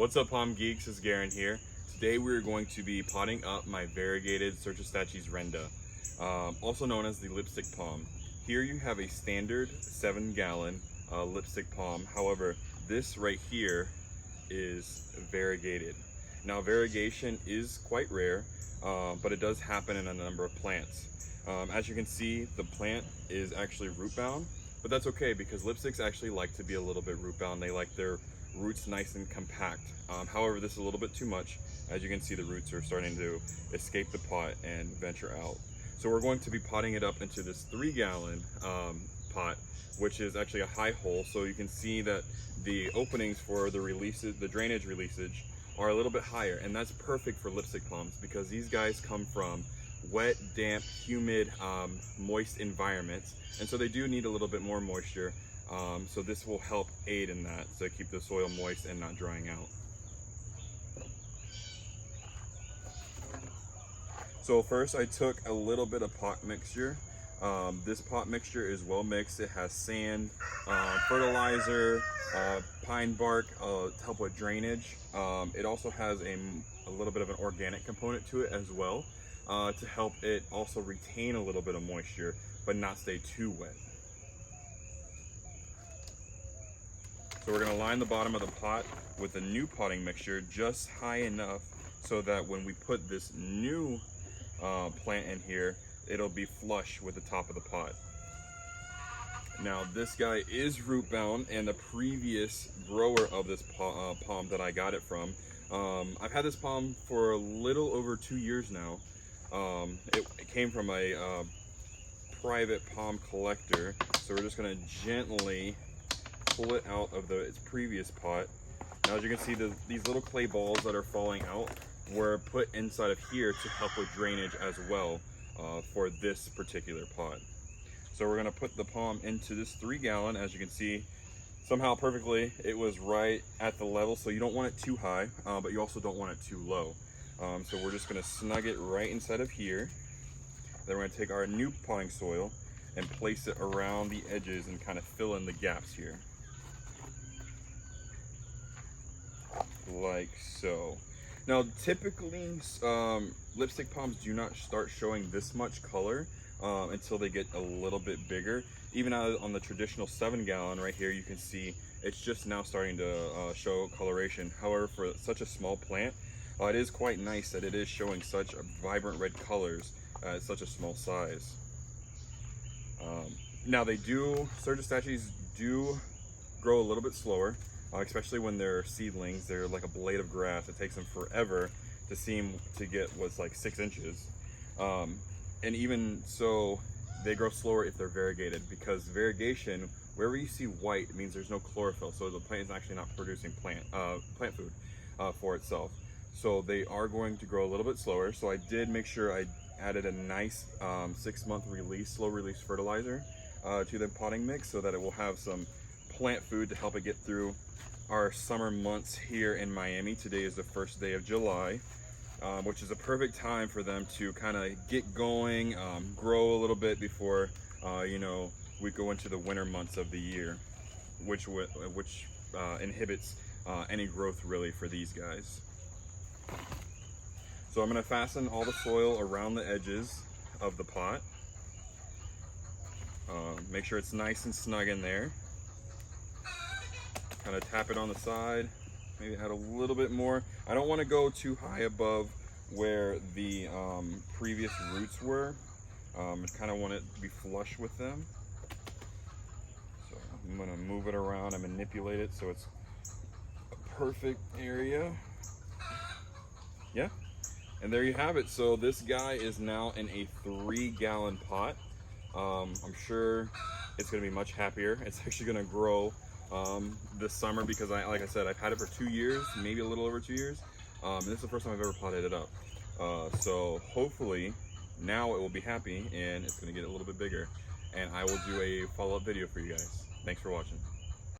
What's up, Palm Geeks? It's Garen here. Today we're going to be potting up my variegated Cyrtostachys renda, also known as the lipstick palm. Here you have a standard 7-gallon lipstick palm. However, this right here is variegated. Now, variegation is quite rare, but it does happen in a number of plants. As you can see, the plant is actually root bound, but that's okay because lipsticks actually like to be a little bit root bound. They like their roots nice and compact. However, this is a little bit too much. As you can see, the roots are starting to escape the pot and venture out. So we're going to be potting it up into this 3-gallon pot, which is actually a high hole. So you can see that the openings for the releases, the drainage releasage, are a little bit higher, and that's perfect for lipstick palms because these guys come from wet, damp, humid, moist environments, and so they do need a little bit more moisture. So this will help aid in that, so keep the soil moist and not drying out. So first I took a little bit of pot mixture. This pot mixture is well mixed. It has sand, fertilizer, pine bark to help with drainage. It also has a little bit of an organic component to it as well, to help it also retain a little bit of moisture but not stay too wet. So we're going to line the bottom of the pot with a new potting mixture just high enough so that when we put this new plant in here, it'll be flush with the top of the pot. Now this guy is root bound, and the previous grower of this palm that I got it from, I've had this palm for a little over 2 years now. It came from a private palm collector, so we're just going to gently pull it out of its previous pot. Now, as you can see, these little clay balls that are falling out were put inside of here to help with drainage as well for this particular pot. So we're going to put the palm into this 3-gallon. As you can see, somehow perfectly it was right at the level, so you don't want it too high, but you also don't want it too low. So we're just going to snug it right inside of here. Then we're going to take our new potting soil and place it around the edges and kind of fill in the gaps here. Like so. Now typically lipstick palms do not start showing this much color until they get a little bit bigger. Even on the traditional 7-gallon right here, you can see it's just now starting to show coloration. However, for such a small plant, it is quite nice that it is showing such vibrant red colors at such a small size. Now Cyrtostachys do grow a little bit slower, especially when they're seedlings. They're like a blade of grass. It takes them forever to get what's like 6 inches. And even so, they grow slower if they're variegated, because variegation, wherever you see white, it means there's no chlorophyll, so the plant is actually not producing plant food for itself. So they are going to grow a little bit slower. So I did make sure I added a nice 6-month slow release fertilizer to the potting mix so that it will have some plant food to help it get through our summer months here in Miami. Today is the first day of July, which is a perfect time for them to kind of get going, grow a little bit before we go into the winter months of the year, which inhibits any growth really for these guys. So I'm going to fasten all the soil around the edges of the pot. Make sure it's nice and snug in there. Kind of tap it on the side, maybe add a little bit more. I don't want to go too high above where the previous roots were. I kind of want it to be flush with them. So I'm going to move it around and manipulate it so it's a perfect area. Yeah, and there you have it. So this guy is now in a 3-gallon pot. I'm sure it's going to be much happier. It's actually going to grow this summer because like I said, I've had it for 2 years, maybe a little over 2 years. And this is the first time I've ever potted it up. So hopefully now it will be happy and it's going to get a little bit bigger. And I will do a follow-up video for you guys. Thanks for watching.